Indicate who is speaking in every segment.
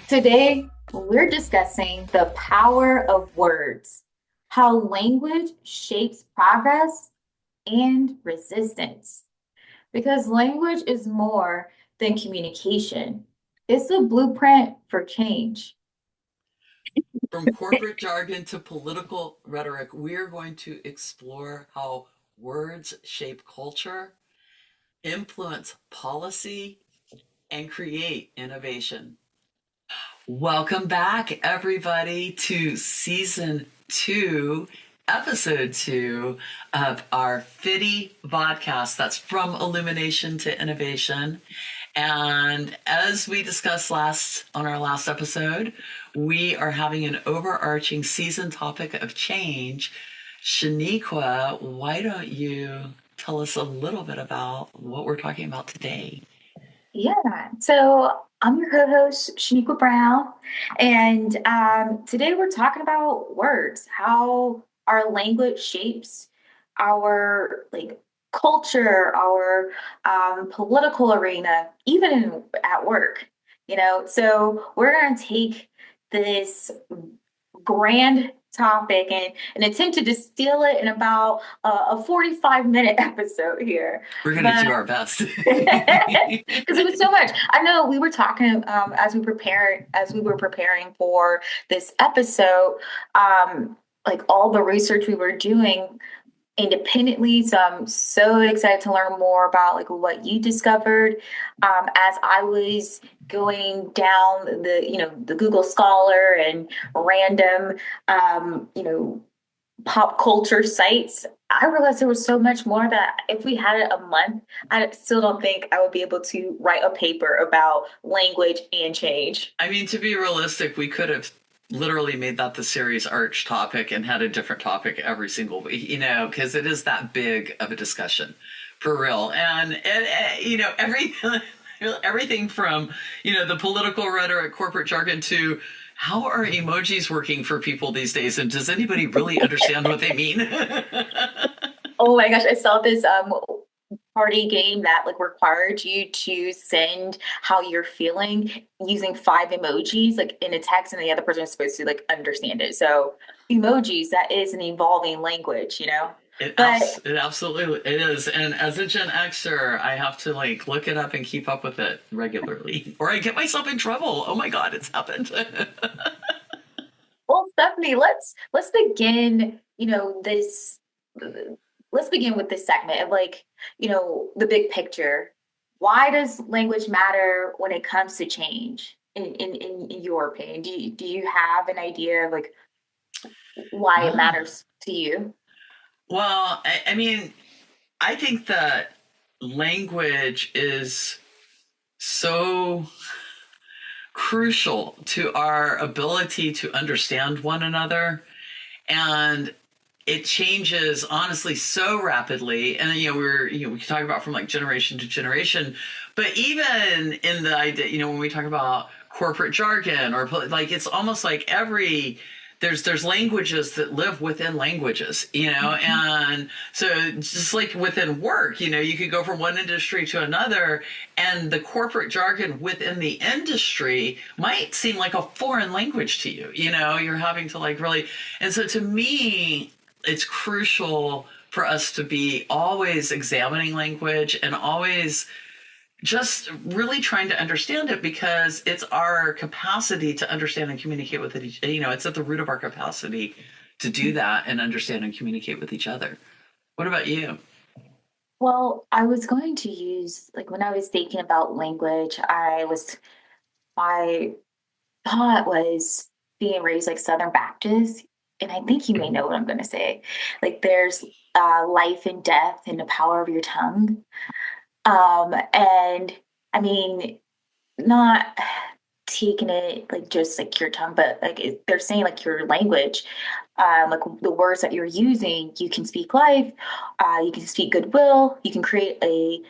Speaker 1: Today, we're discussing the power of words, how language shapes progress and resistance. Because language is more than communication, it's a blueprint for change.
Speaker 2: From corporate jargon to political rhetoric, we're going to explore how words shape culture, influence policy, and create innovation. Welcome back, everybody, to season 2, episode 2 of our FIDDY Vodcast. That's from illumination to innovation. And as we discussed on our last episode, we are having an overarching season topic of change. Shaniqua, why don't you tell us a little bit about what we're talking about today?
Speaker 1: Yeah, so I'm your co-host, Shaniqua Brown, and today we're talking about words, how our language shapes our culture, our political arena, even at work. So we're gonna take this grand topic and attempt to distill it in about a 45-minute episode here.
Speaker 2: We're going to
Speaker 1: But
Speaker 2: do our best.
Speaker 1: because it was so much. I know we were talking as we were preparing for this episode, like all the research we were doing independently. So I'm so excited to learn more about like what you discovered as I was going down the Google Scholar and random pop culture sites. I realized there was so much more that if we had it a month, I still don't think I would be able to write a paper about language and change.
Speaker 2: I mean, to be realistic, we could have literally made that the series arch topic and had a different topic every single week, because it is that big of a discussion for real. And everything from, the political rhetoric, corporate jargon to how are emojis working for people these days? And does anybody really understand what they mean?
Speaker 1: Oh my gosh, I saw this party game that like required you to send how you're feeling using 5 emojis like in a text, and the other person is supposed to like understand it. So emojis, that is an evolving language. But
Speaker 2: It absolutely it is. And as a Gen Xer, I have to like look it up and keep up with it regularly, or I get myself in trouble. Oh my God, it's happened.
Speaker 1: well, Stephanie, let's begin, this let's begin with this segment of like, the big picture. Why does language matter when it comes to change? In your opinion, do you have an idea of like why it
Speaker 2: Ah.
Speaker 1: matters to you?
Speaker 2: Well, I mean, I think that language is so crucial to our ability to understand one another. And it changes honestly so rapidly. And we can talk about from like generation to generation, but even in the idea, when we talk about corporate jargon or like, it's almost like there's languages that live within languages, and so just like within work, you could go from one industry to another, and the corporate jargon within the industry might seem like a foreign language to you. You're having to like really, and so to me, it's crucial for us to be always examining language and always just really trying to understand it, because it's our capacity to understand and communicate with it. It's at the root of our capacity to do that and understand and communicate with each other. What about you?
Speaker 1: Well, I was going to use like when I was thinking about language, my thought was being raised like Southern Baptist, and I think you may know what I'm going to say. Like there's life and death in the power of your tongue. And I mean, not taking it like just like your tongue, but like they're saying like your language, like the words that you're using, you can speak life, you can speak goodwill, you can create a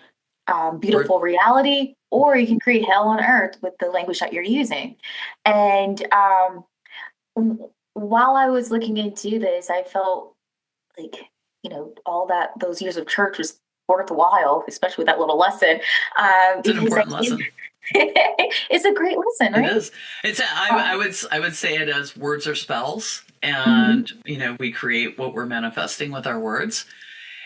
Speaker 2: Or
Speaker 1: beautiful reality, or you can create hell on earth with the language that you're using. And while I was looking into this, I felt like, all that those years of church was worthwhile, especially with that little lesson.
Speaker 2: it's an
Speaker 1: Because I
Speaker 2: important
Speaker 1: think
Speaker 2: lesson.
Speaker 1: It's a great lesson,
Speaker 2: It
Speaker 1: right?
Speaker 2: is. It's
Speaker 1: Um,
Speaker 2: I would say it as words are spells, and
Speaker 1: mhm,
Speaker 2: we create what we're manifesting with our words.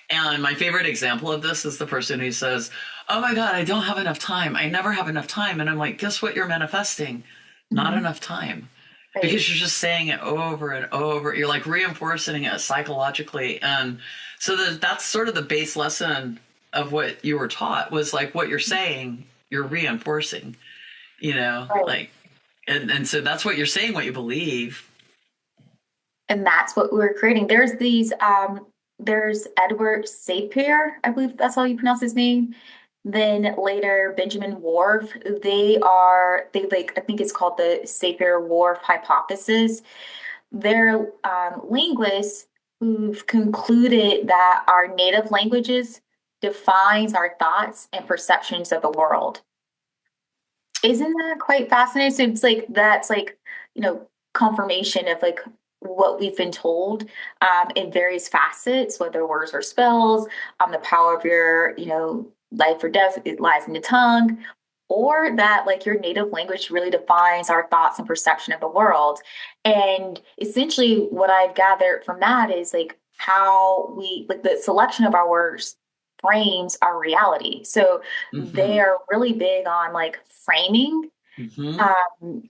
Speaker 2: And my favorite example of this is the person who says, "Oh my God, I don't have enough time. I never have enough time." And I'm like, "Guess what? You're manifesting not
Speaker 1: mhm,
Speaker 2: enough time."
Speaker 1: right.
Speaker 2: Because you're just saying it over and over. You're like reinforcing it psychologically. And so that's sort of the base lesson of what you were taught was like what you're saying, you're reinforcing,
Speaker 1: Right.
Speaker 2: like, and so that's what you're saying, what you believe.
Speaker 1: And that's what we're creating. There's Edward Sapir, I believe that's how you pronounce his name. Then later Benjamin Whorf. They like, I think it's called the Sapir-Whorf hypothesis. They're linguists who've concluded that our native languages defines our thoughts and perceptions of the world. Isn't that quite fascinating? So it's like that's like, confirmation of like what we've been told in various facets, whether words or spells, the power of your, life or death, it lies in the tongue, or that like your native language really defines our thoughts and perception of the world. And essentially what I've gathered from that is like how we like the selection of our words frames our reality. So they
Speaker 2: Mm-hmm.
Speaker 1: are really big on like framing
Speaker 2: Mm-hmm.
Speaker 1: um,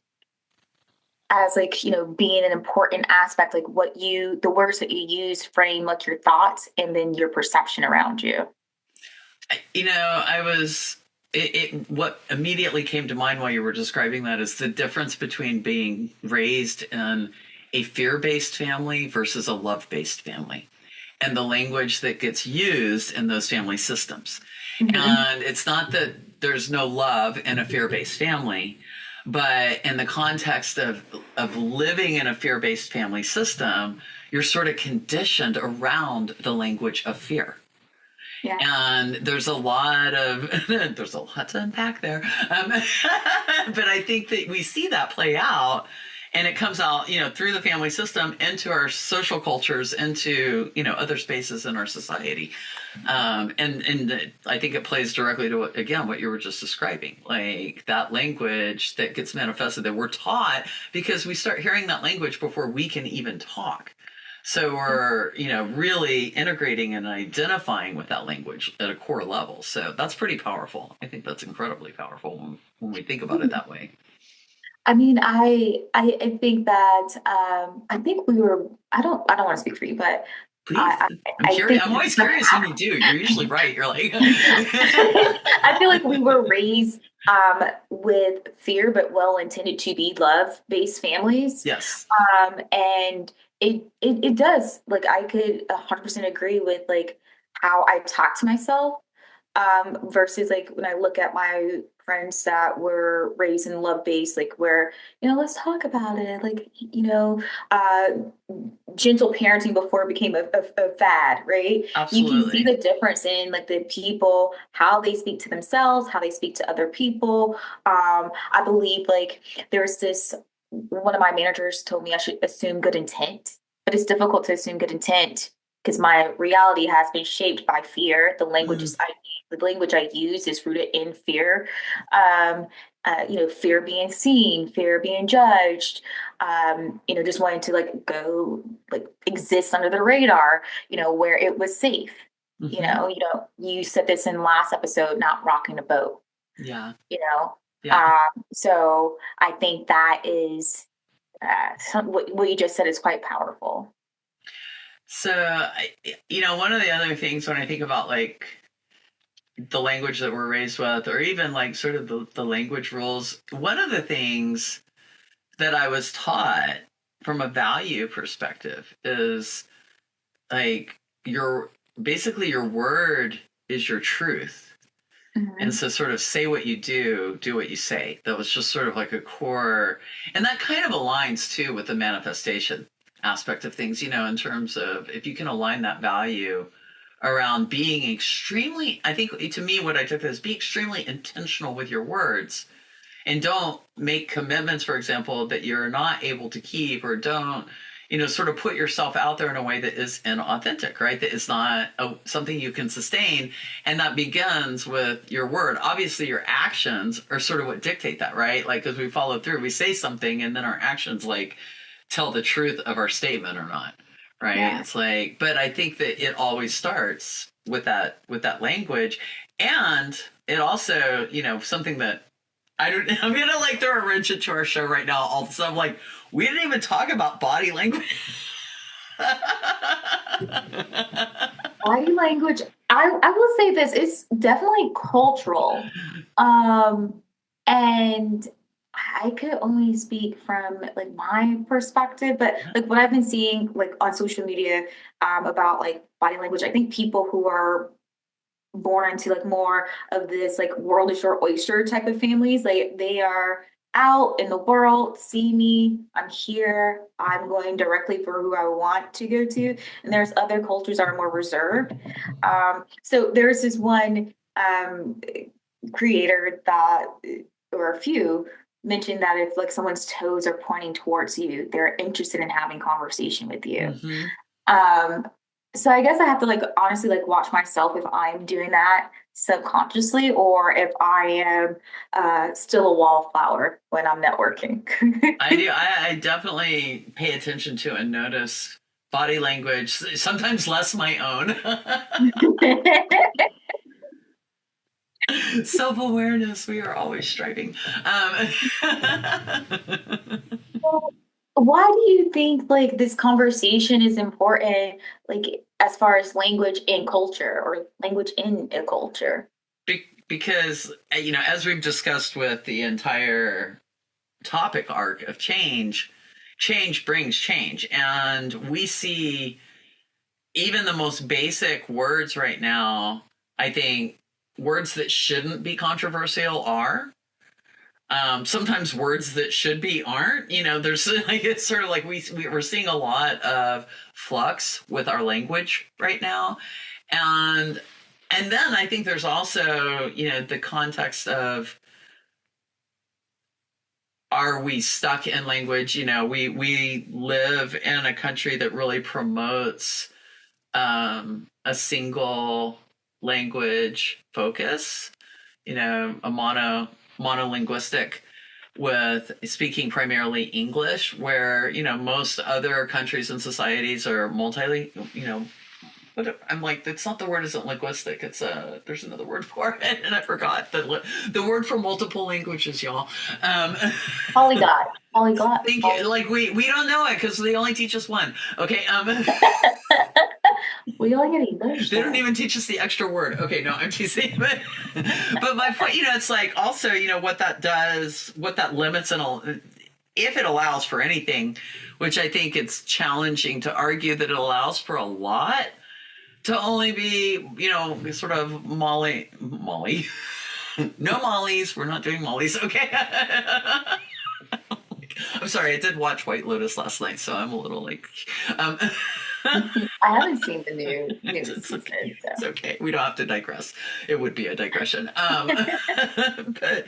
Speaker 1: as like being an important aspect, like the words that you use frame like your thoughts and then your perception around you.
Speaker 2: I was what immediately came to mind while you were describing that is the difference between being raised in a fear-based family versus a love-based family and the language that gets used in those family systems.
Speaker 1: Hmm.
Speaker 2: And it's not that there's no love in a fear-based family, but in the context of living in a fear-based family system, you're sort of conditioned around the language of fear.
Speaker 1: Yeah.
Speaker 2: And there's a lot of there's a lot to unpack there, but I think that we see that play out, and it comes out through the family system into our social cultures, into other spaces in our society, and I think it plays directly to what you were just describing, like that language that gets manifested that we're taught because we start hearing that language before we can even talk. So we're, really integrating and identifying with that language at a core level. So that's pretty powerful. I think that's incredibly powerful when we think about it that way.
Speaker 1: I mean, I think that I think we were. I don't want to speak for you, but
Speaker 2: Please.
Speaker 1: I
Speaker 2: I'm curious.
Speaker 1: think
Speaker 2: I'm always curious when you do. You're usually right. You're like,
Speaker 1: I feel like we were raised with fear, but well intended to be love based families.
Speaker 2: yes.
Speaker 1: And it does like I could 100% agree with like how I talk to myself versus like when I look at my friends that were raised in love based, like where let's talk about it, like uh gentle parenting before it became a fad, right? You can see
Speaker 2: Absolutely.
Speaker 1: the difference in like the people, how they speak to themselves, how they speak to other people. I believe like there's this one of my managers told me I should assume good intent, but it's difficult to assume good intent because my reality has been shaped by fear.
Speaker 2: Mm,
Speaker 1: The language I use is rooted in fear. Um, fear being seen, fear being judged, just wanting to like go like exist under the radar, where it was safe.
Speaker 2: mm-hmm.
Speaker 1: You said this in last episode, not rocking a boat,
Speaker 2: Yeah.
Speaker 1: you know.
Speaker 2: Yeah.
Speaker 1: So I think that is what you just said is quite powerful.
Speaker 2: So, one of the other things when I think about like the language that we're raised with, or even like sort of the language rules, one of the things that I was taught from a value perspective is like your basically your word is your truth. And
Speaker 1: Mhm.
Speaker 2: so sort of say what you do what you say. That was just sort of like a core, and that kind of aligns too with the manifestation aspect of things, in terms of if you can align that value around being extremely, I think to me, what I took is be extremely intentional with your words and don't make commitments, for example, that you're not able to keep, or don't, sort of put yourself out there in a way that is inauthentic, right? That is not something you can sustain. And that begins with your word. Obviously, your actions are sort of what dictate that, right? Like, as we follow through, we say something and then our actions like tell the truth of our statement or not, right?
Speaker 1: Yeah.
Speaker 2: It's like, but I think that it always starts with that language. And it also, something that I'm gonna like throw a wrench into our show right now. All of a sudden, like, we didn't even talk about body language.
Speaker 1: Body language, I will say this, it's definitely cultural. Um, and I could only speak from like my perspective, but like what I've been seeing like on social media about like body language, I think people who are born into like more of this like worldish or oyster type of families. Like they are out in the world, see me, I'm here, I'm going directly for who I want to go to. And there's other cultures that are more reserved. So there's this one creator that, or a few, mentioned that if like someone's toes are pointing towards you, they're interested in having conversation with you.
Speaker 2: Mm-hmm.
Speaker 1: Um, so I guess I have to like honestly like watch myself if I'm doing that subconsciously or if I am still a wallflower when I'm networking.
Speaker 2: I do. I definitely pay attention to and notice body language, sometimes less my own. Self awareness, we are always striving.
Speaker 1: Well, why do you think like this conversation is important, like as far as language in culture or language in a culture?
Speaker 2: Because, as we've discussed with the entire topic arc of change, change brings change. And we see even the most basic words right now, I think words that shouldn't be controversial are. Sometimes words that should be aren't. There's like it's sort of like we're seeing a lot of flux with our language right now, and then I think there's also the context of, are we stuck in language? We live in a country that really promotes a single language focus, a monolinguistic with speaking primarily English, where most other countries and societies are multilingual. But I'm like, it's not, the word isn't linguistic. It's there's another word for it, and I forgot the word for multiple languages, y'all. Um,
Speaker 1: Polyglot, polyglot.
Speaker 2: Thank you. Like we don't know it because they only teach us one. Okay.
Speaker 1: We only get English.
Speaker 2: They don't even teach us the extra word. Okay, no, I'm teasing. But my point, it's like also, what that does, what that limits, and if it allows for anything, which I think it's challenging to argue that it allows for a lot, to only be, sort of Molly. No Mollies. We're not doing Mollies. Okay. I'm sorry. I did watch White Lotus last night, so I'm a little like.
Speaker 1: I haven't seen the new season.
Speaker 2: Okay.
Speaker 1: So.
Speaker 2: It's okay. We don't have to digress. It would be a digression. But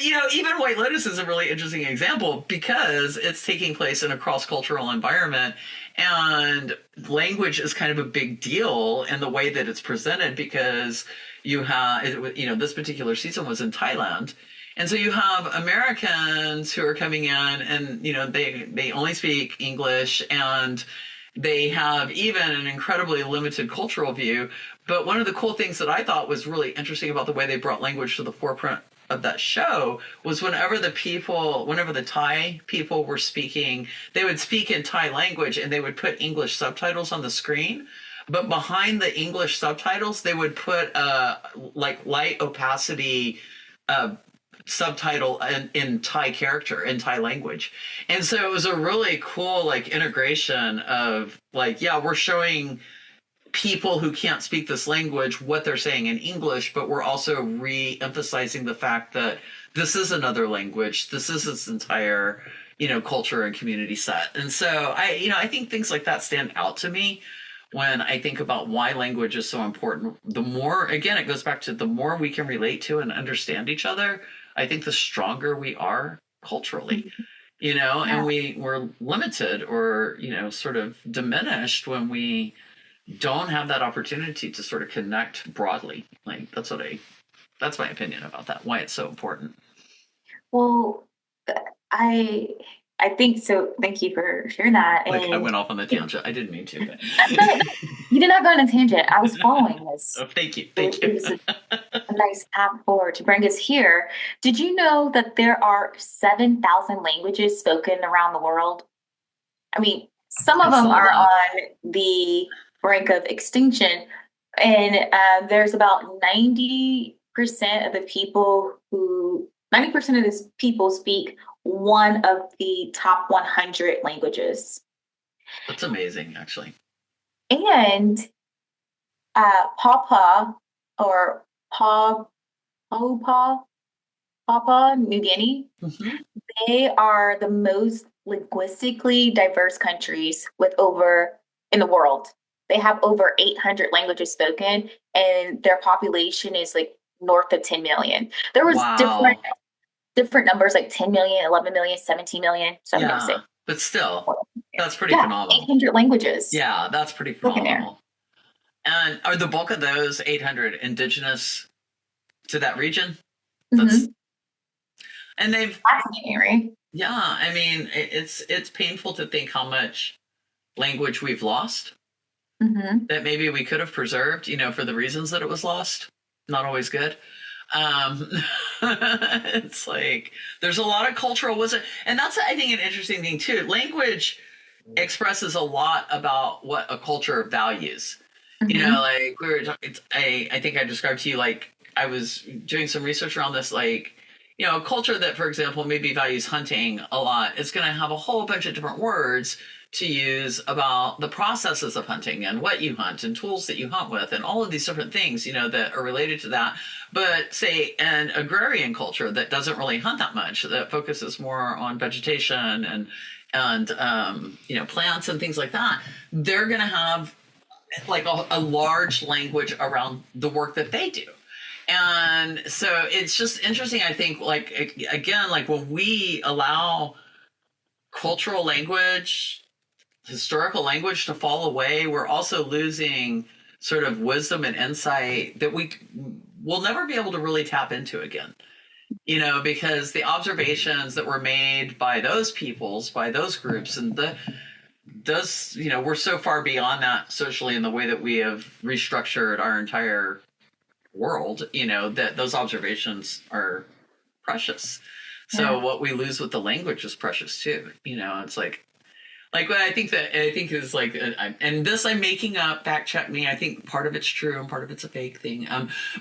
Speaker 2: even White Lotus is a really interesting example because it's taking place in a cross-cultural environment, and language is kind of a big deal in the way that it's presented because you have, this particular season was in Thailand. And so you have Americans who are coming in and, they only speak English, and they have even an incredibly limited cultural view. But one of the cool things that I thought was really interesting about the way they brought language to the forefront of that show was whenever the Thai people were speaking, they would speak in Thai language and they would put English subtitles on the screen. But behind the English subtitles, they would put like light opacity subtitle in Thai character, in Thai language. And so it was a really cool like integration of like, yeah, we're showing people who can't speak this language what they're saying in English, but we're also re-emphasizing the fact that this is another language. This is its entire, culture and community set. And so I think things like that stand out to me when I think about why language is so important. The more, again, it goes back to the more we can relate to and understand each other, I think the stronger we are culturally. and
Speaker 1: Yeah.
Speaker 2: we're limited or, sort of diminished when we don't have that opportunity to sort of connect broadly. Like that's my opinion about that, why it's so important.
Speaker 1: Well, I I think so. Thank you for sharing that.
Speaker 2: Like I
Speaker 1: And
Speaker 2: went off on the tangent. I didn't mean to, but
Speaker 1: no, no, you did not go on a tangent. I was following this.
Speaker 2: oh, thank you.
Speaker 1: It
Speaker 2: Thank you.
Speaker 1: was a nice path forward to bring us here. Did you know that there are 7,000 languages spoken around the world? I mean, some of
Speaker 2: That's
Speaker 1: them
Speaker 2: a
Speaker 1: are
Speaker 2: lot.
Speaker 1: on the brink of extinction, and there's about 90% of the people who 90% of these people speak one of the top 100 languages.
Speaker 2: That's amazing, actually.
Speaker 1: And Papa or Pa Papa Papua New Guinea,
Speaker 2: Hmm.
Speaker 1: they are the most linguistically diverse countries with over in the world. They have over 800 languages spoken, and their population is like north of 10 million. There was
Speaker 2: Wow.
Speaker 1: different numbers like 10 million, 11 million, 17 million. So I'm going to say,
Speaker 2: Yeah, but still, that's pretty
Speaker 1: yeah,
Speaker 2: phenomenal.
Speaker 1: 800 languages
Speaker 2: Yeah, that's pretty
Speaker 1: spoken there.
Speaker 2: phenomenal. And are the bulk of those 800 indigenous to that region? That's
Speaker 1: Mm-hmm.
Speaker 2: and they've
Speaker 1: Fascinating, right?
Speaker 2: yeah. I mean, it's painful to think how much language we've lost
Speaker 1: Mm-hmm.
Speaker 2: that maybe we could have preserved, for the reasons that it was lost. Not always good. Um, it's like there's a lot of cultural wisdom, and that's I think an interesting thing too. Language expresses a lot about what a culture values.
Speaker 1: Mm-hmm.
Speaker 2: Like we were talking, I think I described to you like I was doing some research around this, like a culture that, for example, maybe values hunting a lot is going to have a whole bunch of different words to use about the processes of hunting and what you hunt and tools that you hunt with and all of these different things that are related to that. But say an agrarian culture that doesn't really hunt that much, that focuses more on vegetation and plants and things like that, they're going to have like a large language around the work that they do. And so it's just interesting, I think, like again, like when we allow cultural language, historical language to fall away, we're also losing sort of wisdom and insight that we will never be able to really tap into again. Because the observations that were made by those peoples, by those groups, and we're so far beyond that socially in the way that we have restructured our entire world, that those observations are precious. So
Speaker 1: Yeah.
Speaker 2: what we lose with the language is precious too. It's like what I think is like, and this I'm making up. Fact check me. I think part of it's true and part of it's a fake thing.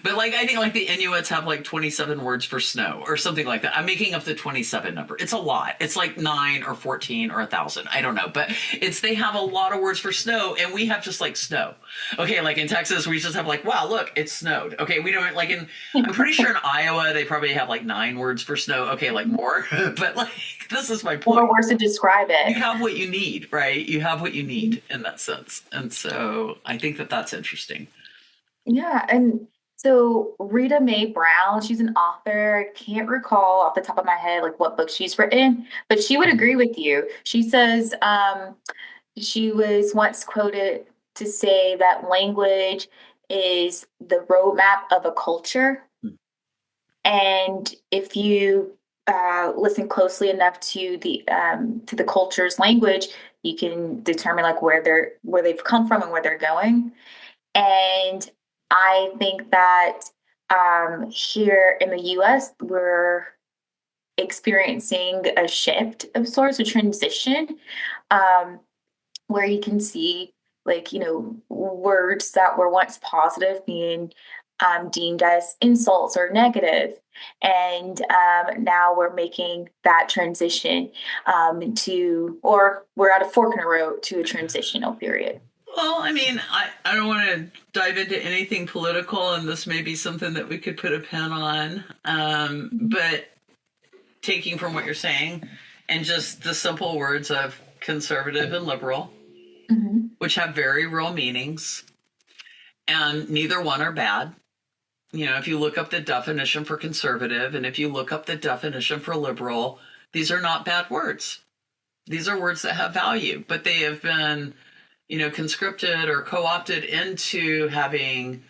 Speaker 2: But like I think like the Inuits have like 27 words for snow or something like that. I'm making up the 27 number. It's a lot. It's like 9 or 14 or 1,000. I don't know, but they have a lot of words for snow, and we have just like snow. Okay, like in Texas, we just have like, wow, look, it snowed. Okay, we don't like in. I'm pretty sure in Iowa they probably have like 9 words for snow. Okay, like more, but like this is my point.
Speaker 1: Or words to describe
Speaker 2: You
Speaker 1: it.
Speaker 2: have what you need, right? You have what you need in that sense. And so I think that that's interesting.
Speaker 1: Yeah, and so Rita Mae Brown, she's an author. I can't recall off the top of my head like what book she's written, but she would agree with you. She says she was once quoted to say that language is the roadmap of a culture. And if you listen closely enough to the culture's language, you can determine like where they've come from and where they're going. And I think that here in the US, we're experiencing a shift of sorts, a transition, um, where you can see, like, words that were once positive being deemed as insults or negative. And now we're making that transition or we're at a fork in the road to a transitional period.
Speaker 2: Well, I mean, I don't want to dive into anything political, and this may be something that we could put a pin on. But taking from what you're saying, and just the simple words of conservative and liberal,
Speaker 1: Mhm.
Speaker 2: which have very real meanings, and neither one are bad. If you look up the definition for conservative and if you look up the definition for liberal, these are not bad words. These are words that have value, but they have been, conscripted or co-opted into having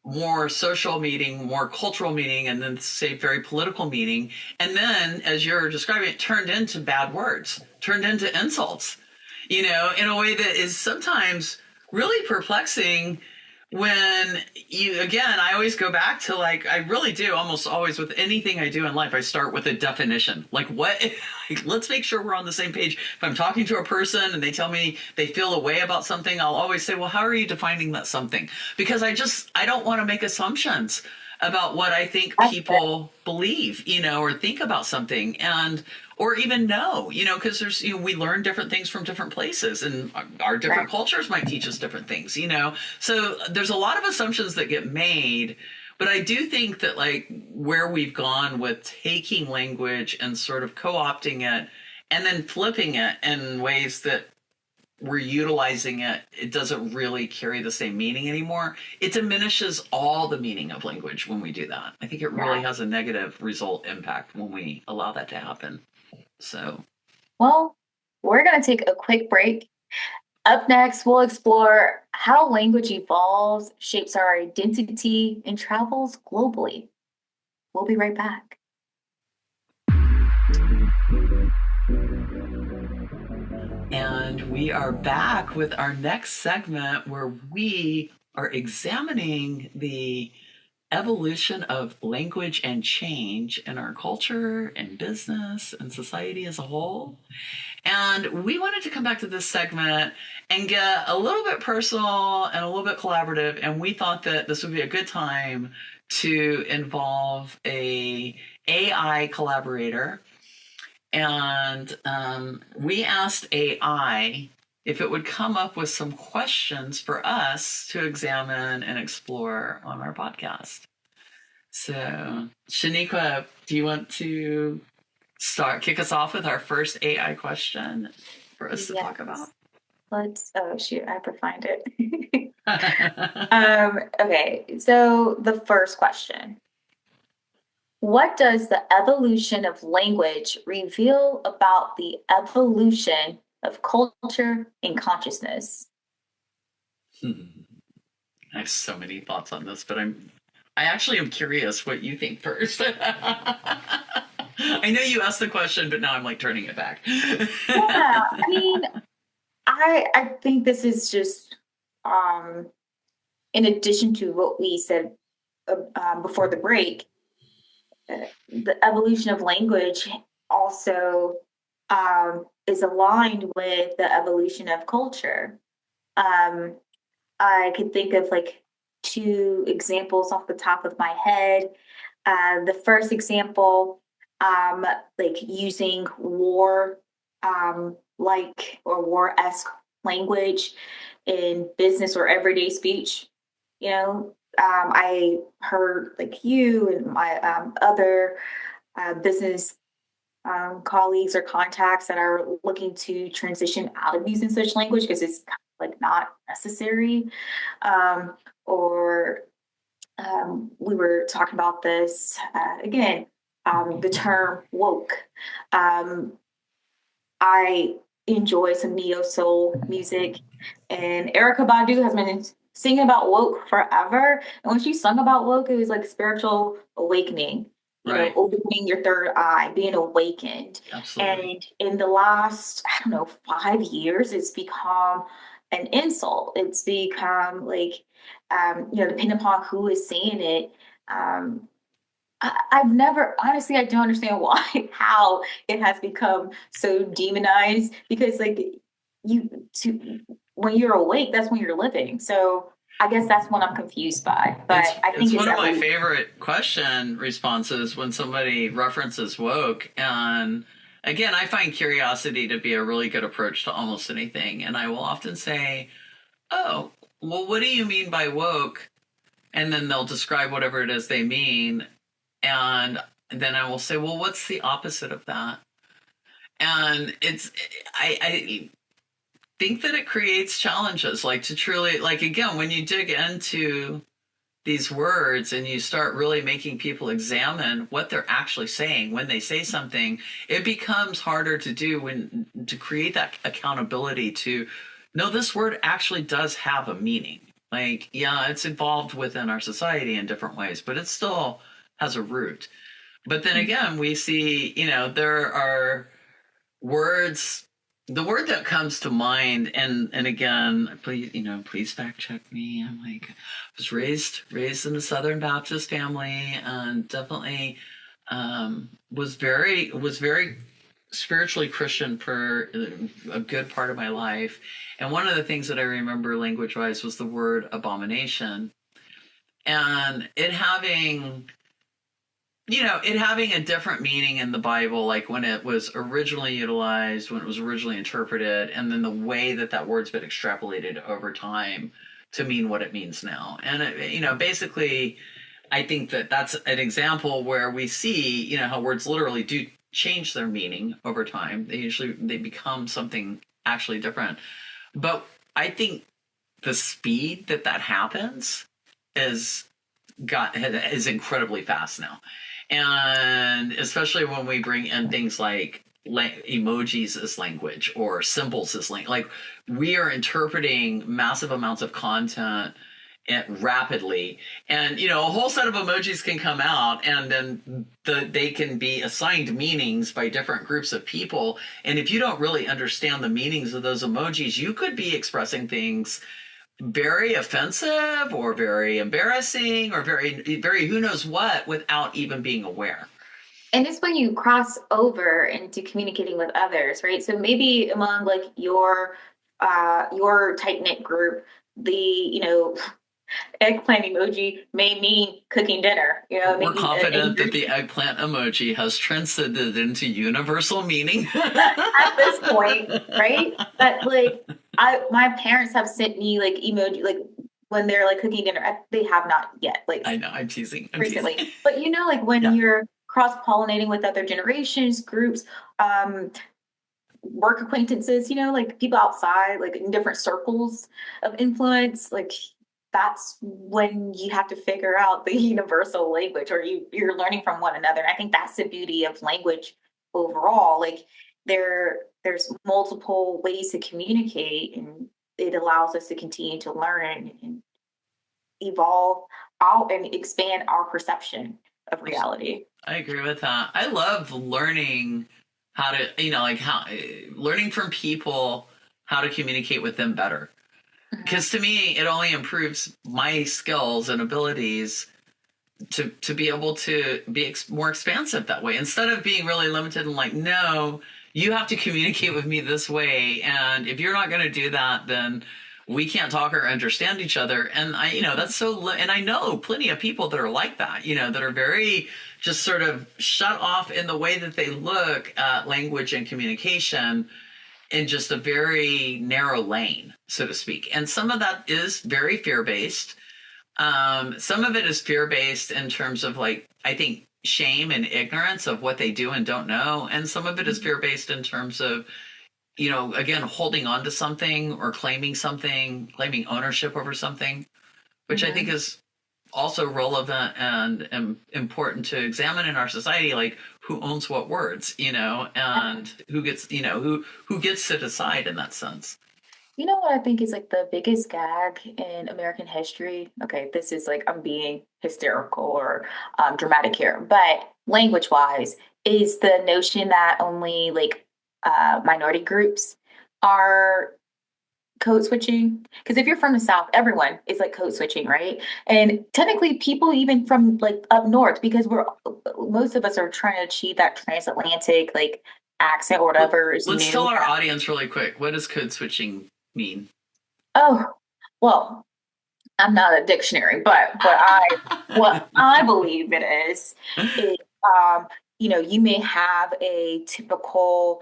Speaker 2: more social meaning, more cultural meaning, and then say very political meaning. And then, as you're describing it, turned into bad words, turned into insults, in a way that is sometimes really perplexing when again, I always go back to, like, I really do almost always with anything I do in life, I start with a definition. Like, what, like, let's make sure we're on the same page. If I'm talking to a person and they tell me they feel a way about something, I'll always say, well, how are you defining that something? Because I don't want to make assumptions about what I think people believe, or think about something, and or even know, because there's, we learn different things from different places, and our different cultures might teach us different things, So there's a lot of assumptions that get made, but I do think that, like, where we've gone with taking language and sort of co-opting it and then flipping it in ways that we're utilizing it, it doesn't really carry the same meaning anymore. It diminishes all the meaning of language when we do that. I think it really has a negative result impact when we allow that to happen. So,
Speaker 1: well, we're going to take a quick break. Up next, we'll explore how language evolves, shapes our identity, and travels globally. We'll be right back.
Speaker 2: And we are back with our next segment where we are examining the evolution of language and change in our culture and business and society as a whole. And we wanted to come back to this segment and get a little bit personal and a little bit collaborative. And we thought that this would be a good time to involve a AI collaborator. And we asked AI if it would come up with some questions for us to examine and explore on our podcast. So, Shaniqua, do you want to kick us off with our first AI question for us to talk about?
Speaker 1: Oh shoot, I have to find it. Okay, so the first question. What does the evolution of language reveal about the evolution of culture and consciousness?
Speaker 2: I have so many thoughts on this, but I actually am curious what you think first. I know you asked the question, but now I'm like turning it back.
Speaker 1: Yeah, I mean, I think this is just in addition to what we said before the break, the evolution of language also is aligned with the evolution of culture. Um, I could think of like two examples off the top of my head. The first example, like using war like or war-esque language in business or everyday speech. I heard like you and my other business colleagues or contacts that are looking to transition out of using such language because it's kind of like not necessary. Or we were talking about this again, the term woke. I enjoy some neo soul music, and Erica Badu has been singing about woke forever. And when she sung about woke, it was like spiritual awakening. Opening your third eye, being awakened.
Speaker 2: Absolutely.
Speaker 1: And in the last, I don't know, 5 years, it's become an insult. It's become like, depending upon who is saying it, I've never, honestly, I don't understand why, how it has become so demonized because, like, when you're awake, that's when you're living. So I guess that's what I'm confused by. But I think
Speaker 2: it's one of my favorite question responses when somebody references woke. And again, I find curiosity to be a really good approach to almost anything. And I will often say, oh, well, what do you mean by woke? And then they'll describe whatever it is they mean. And then I will say, well, what's the opposite of that? And I think that it creates challenges, like to truly, like, again, when you dig into these words and you start really making people examine what they're actually saying when they say something, it becomes harder to do when to create that accountability to no, this word actually does have a meaning. Like, yeah, it's evolved within our society in different ways, but it still has a root. But then again, we see, there are words, the word that comes to mind, and again, please fact check me. I'm like, I was raised in a Southern Baptist family, and definitely was very spiritually Christian for a good part of my life. And one of the things that I remember language wise was the word abomination, and it having a different meaning in the Bible, like when it was originally utilized, when it was originally interpreted, and then the way that that word's been extrapolated over time to mean what it means now. And basically, I think that that's an example where we see, how words literally do change their meaning over time. They become something actually different. But I think the speed that that happens is is incredibly fast now, and especially when we bring in things like emojis as language or symbols as language, like we are interpreting massive amounts of content rapidly, and a whole set of emojis can come out, and then they can be assigned meanings by different groups of people, and if you don't really understand the meanings of those emojis, you could be expressing things very offensive or very embarrassing or very who knows what without even being aware.
Speaker 1: And it's when you cross over into communicating with others, right? So maybe among like your tight knit group, the eggplant emoji may mean cooking dinner,
Speaker 2: We're
Speaker 1: maybe
Speaker 2: confident that the eggplant emoji has transcended into universal meaning.
Speaker 1: at this point, right? But like my parents have sent me like emoji like when they're like cooking dinner. They have not yet, like
Speaker 2: I know, I'm teasing. I'm
Speaker 1: recently.
Speaker 2: teasing.
Speaker 1: But like when
Speaker 2: Yeah.
Speaker 1: you're cross pollinating with other generations, groups, um, work acquaintances, like people outside, like in different circles of influence, like that's when you have to figure out the universal language, or you're learning from one another. And I think that's the beauty of language overall. Like there's multiple ways to communicate, and it allows us to continue to learn and evolve out and expand our perception of reality.
Speaker 2: I agree with that. I love learning how to, like how learning from people how to communicate with them better.
Speaker 1: Mhm.
Speaker 2: Because to me, it only improves my skills and abilities to be able to be more expansive that way, instead of being really limited and like, no, you have to communicate with me this way, and if you're not going to do that, then we can't talk or understand each other. And that's and I know plenty of people that are like that, that are very just sort of shut off in the way that they look at language and communication in just a very narrow lane, so to speak. And some of that is very fear based. Some of it is fear based in terms of, like, I think shame and ignorance of what they do and don't know. And some of it is fear based in terms of, again, holding on to something or claiming something, claiming ownership over something, which I think
Speaker 1: Mhm.
Speaker 2: is also relevant and important to examine in our society, like who owns what words, and who gets, who gets to decide in that sense.
Speaker 1: You know what I think is like the biggest gag in American history? Okay, this is like I'm being hysterical or dramatic here, but language wise, is the notion that only like minority groups are code switching. Because if you're from the South, everyone is like code switching, right? And technically, people even from like up north, because we're most of us are trying to achieve that transatlantic like accent or whatever is
Speaker 2: Let's tell
Speaker 1: new.
Speaker 2: our audience really quick, what does code switching mean?
Speaker 1: Oh, well, I'm not a dictionary, but what I believe it is um, you may have a typical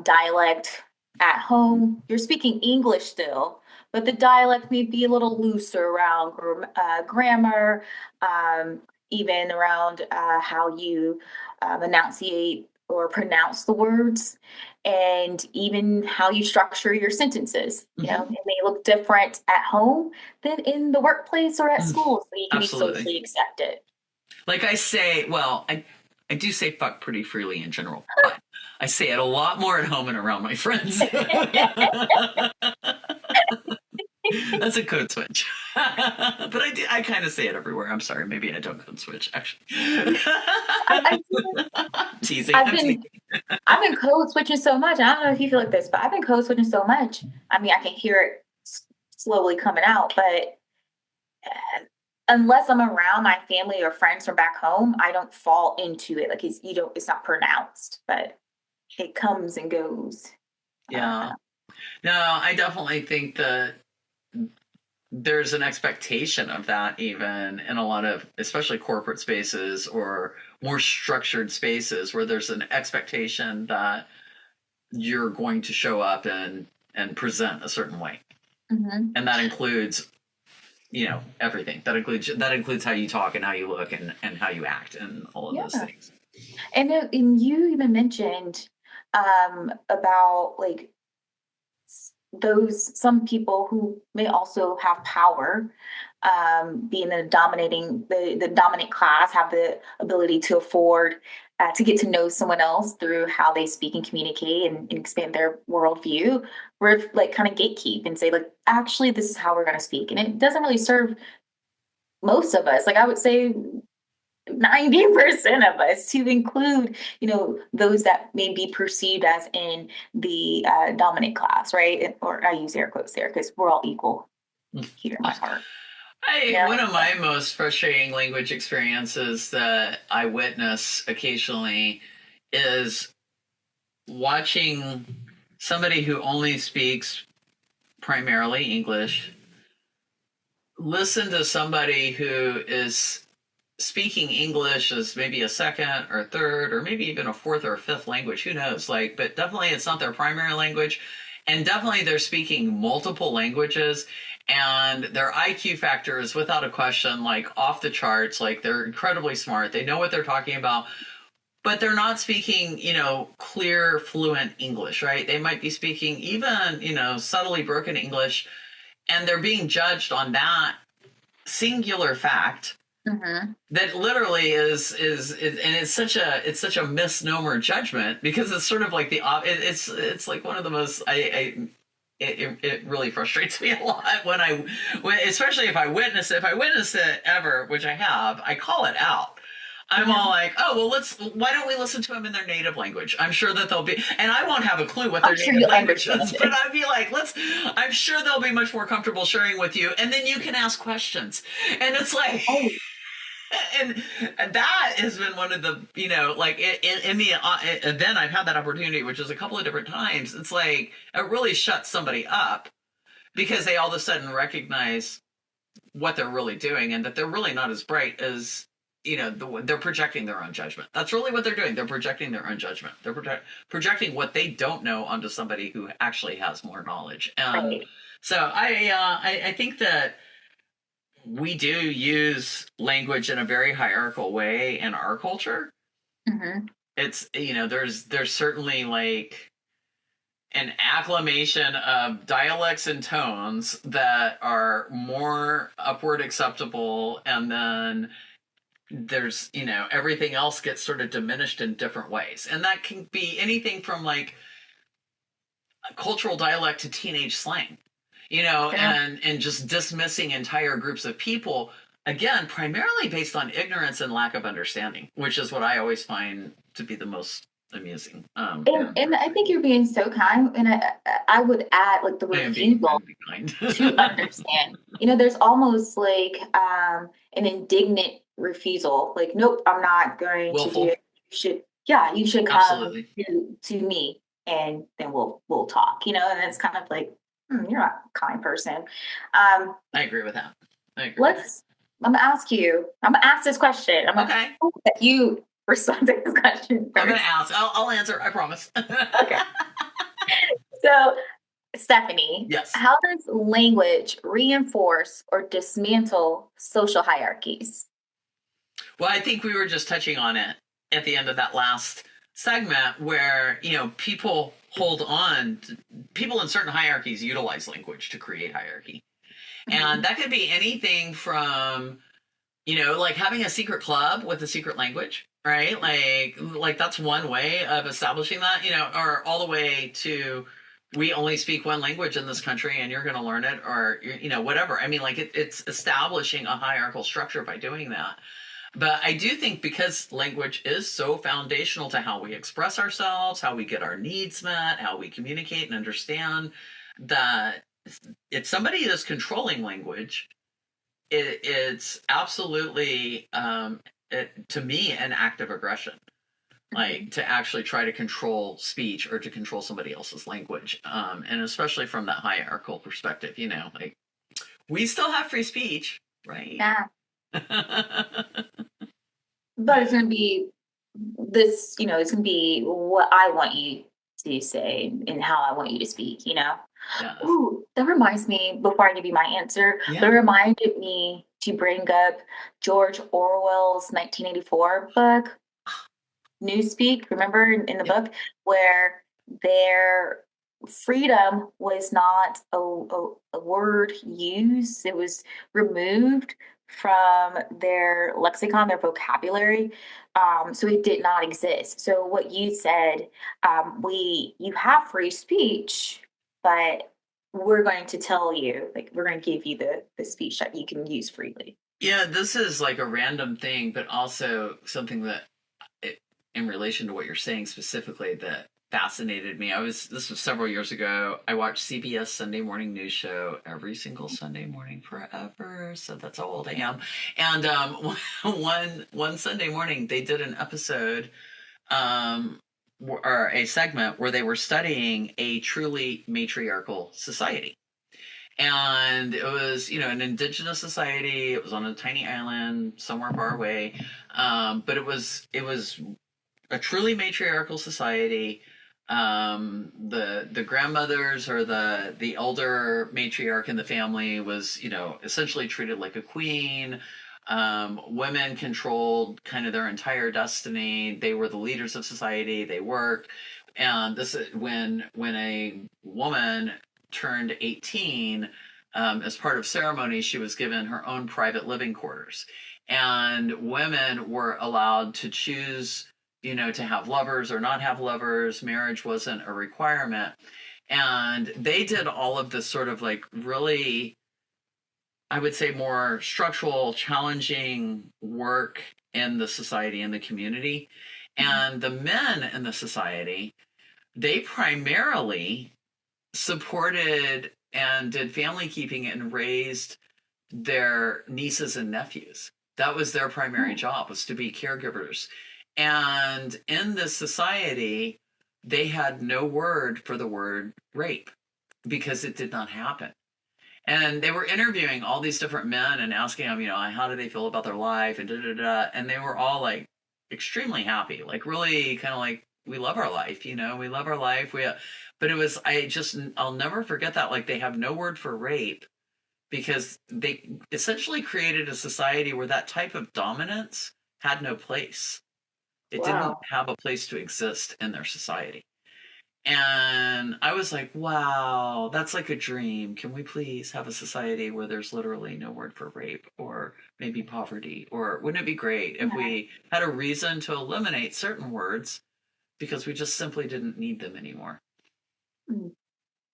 Speaker 1: dialect at home. You're speaking English still, but the dialect may be a little looser around grammar, even around how you enunciate or pronounce the words, and even how you structure your sentences.
Speaker 2: Mm-hmm.
Speaker 1: It may look different at home than in the workplace or at
Speaker 2: Mm,
Speaker 1: school, so you can be
Speaker 2: absolutely.
Speaker 1: socially accepted.
Speaker 2: Like I say, well, I do say fuck pretty freely in general, but I say it a lot more at home and around my friends. That's a code switch. But I kind of say it everywhere. I'm sorry. Maybe I don't code switch, actually.
Speaker 1: I,
Speaker 2: Teasing.
Speaker 1: I've
Speaker 2: I'm teasing.
Speaker 1: been I've been code switching so much. I don't know if you feel like this, but I've been code switching so much. I mean, I can hear it slowly coming out, but unless I'm around my family or friends from back home, I don't fall into it. Like it's not pronounced, but it comes and goes.
Speaker 2: Yeah. No, I definitely think that there's an expectation of that even in a lot of, especially corporate spaces or more structured spaces where there's an expectation that you're going to show up and present a certain way.
Speaker 1: Mm-hmm.
Speaker 2: And that includes, everything. That includes how you talk and how you look and how you act and all of those
Speaker 1: Yeah.
Speaker 2: things.
Speaker 1: And you even mentioned about like those some people who may also have power, being the dominant class, have the ability to afford to get to know someone else through how they speak and communicate and expand their worldview. We're like kind of gatekeep and say like, actually, this is how we're going to speak, and it doesn't really serve most of us. Like I would say 90% of us, to include, those that may be perceived as in the dominant class, right? Or I use air quotes there because we're all equal here in my heart.
Speaker 2: One of my most frustrating language experiences that I witness occasionally is watching somebody who only speaks primarily English listen to somebody who is speaking English as maybe a second or third or maybe even a fourth or a fifth language, who knows? But definitely it's not their primary language. And definitely they're speaking multiple languages and their IQ factor is without a question like off the charts. Like they're incredibly smart. They know what they're talking about, but they're not speaking, clear, fluent English, right? They might be speaking even, subtly broken English, and they're being judged on that singular fact
Speaker 1: Mm-hmm.
Speaker 2: that literally is and it's such a misnomer judgment because it's sort of like it's like one of the most it really frustrates me a lot when especially if I witness it ever, which I have. I call it out. I'm
Speaker 1: Yeah.
Speaker 2: all like, oh well, why don't we listen to them in their native language? I'm sure that they'll be, and I won't have a clue what
Speaker 1: I'm
Speaker 2: their
Speaker 1: sure
Speaker 2: native
Speaker 1: you'll
Speaker 2: language is,
Speaker 1: understand
Speaker 2: but
Speaker 1: it.
Speaker 2: I'd be like, I'm sure they'll be much more comfortable sharing with you, and then you can ask questions, and it's like,
Speaker 1: Oh,
Speaker 2: and that has been one of the, like in the event I've had that opportunity, which is a couple of different times. It's like it really shuts somebody up because they all of a sudden recognize what they're really doing and that they're really not as bright as they're projecting their own judgment. That's really what they're doing. They're projecting their own judgment. They're projecting what they don't know onto somebody who actually has more knowledge. And
Speaker 1: right.
Speaker 2: so I think that we do use language in a very hierarchical way in our culture.
Speaker 1: Mm-hmm.
Speaker 2: It's there's certainly like an acclamation of dialects and tones that are more upward acceptable, and then there's everything else gets sort of diminished in different ways, and that can be anything from like cultural dialect to teenage slang,
Speaker 1: Yeah.
Speaker 2: and just dismissing entire groups of people, again primarily based on ignorance and lack of understanding, which is what I always find to be the most amusing.
Speaker 1: And I think you're being so kind, and I would add like the
Speaker 2: I am being
Speaker 1: refusal
Speaker 2: kind.
Speaker 1: to understand. There's almost like an indignant refusal. Like, nope, I'm not going to do
Speaker 2: Willful.
Speaker 1: it. Yeah, you should come
Speaker 2: Absolutely.
Speaker 1: to me, and then we'll talk. And it's kind of like, you're not a kind person. Um,
Speaker 2: I agree with that.
Speaker 1: let's. I'm gonna ask you. I'm gonna ask this question. I'm gonna
Speaker 2: Okay.
Speaker 1: hope that you respond to this question
Speaker 2: I'm gonna
Speaker 1: first.
Speaker 2: ask. I'll answer. I promise.
Speaker 1: Okay. So, Stephanie,
Speaker 2: Yes.
Speaker 1: how does language reinforce or dismantle social hierarchies?
Speaker 2: Well, I think we were just touching on it at the end of that last segment where, people hold on, people in certain hierarchies utilize language to create hierarchy. And
Speaker 1: Mhm.
Speaker 2: that could be anything from, like having a secret club with a secret language, right? Like that's one way of establishing that, or all the way to we only speak one language in this country and you're going to learn it, or whatever. I mean, like it's establishing a hierarchical structure by doing that. But I do think because language is so foundational to how we express ourselves, how we get our needs met, how we communicate and understand, that if somebody is controlling language, it's absolutely, to me, an act of aggression. Like
Speaker 1: Mhm.
Speaker 2: to actually try to control speech or to control somebody else's language, and especially from that hierarchical perspective, like we still have free speech, right?
Speaker 1: Yeah. But it's going to be this, it's going to be what I want you to say and how I want you to speak,
Speaker 2: Yes.
Speaker 1: Ooh, that reminds me, before I give you my answer, that
Speaker 2: Yeah.
Speaker 1: reminded me to bring up George Orwell's 1984 book, Newspeak. Remember in the
Speaker 2: Yep.
Speaker 1: book where their freedom was not a word used, it was removed from their lexicon, their vocabulary. So it did not exist. So what you said, you have free speech, but we're going to tell you, like, we're going to give you the speech that you can use freely.
Speaker 2: Yeah, this is like a random thing, but also something that, it, in relation to what you're saying specifically, that fascinated me. This was several years ago. I watched CBS Sunday morning news show every single Sunday morning forever. So that's how old I am. And one Sunday morning, they did an episode, um, or a segment where they were studying a truly matriarchal society. And it was, an indigenous society. It was on a tiny island somewhere far away, but it was a truly matriarchal society. The grandmothers, or the elder matriarch in the family, was, essentially treated like a queen. Women controlled kind of their entire destiny. They were the leaders of society. They worked, and this is when a woman turned 18. As part of ceremony, she was given her own private living quarters, and women were allowed to choose, to have lovers or not have lovers. Marriage wasn't a requirement. And they did all of this sort of like really, I would say, more structural, challenging work in the society and the community. And the men in the society, they primarily supported and did family keeping and raised their nieces and nephews. That was their primary
Speaker 1: Mhm.
Speaker 2: job, was to be caregivers. And in this society, they had no word for the word rape because it did not happen. And they were interviewing all these different men and asking them, how do they feel about their life, and da da da. And they were all like extremely happy, like really kind of like, we love our life, we love our life. But it was, I'll never forget that. Like they have no word for rape because they essentially created a society where that type of dominance had no place. It didn't
Speaker 1: Wow.
Speaker 2: have a place to exist in their society. And I was like, wow, that's like a dream. Can we please have a society where there's literally no word for rape or maybe poverty? Or wouldn't it be great if
Speaker 1: Yeah.
Speaker 2: we had a reason to eliminate certain words because we just simply didn't need them anymore?
Speaker 1: Mm.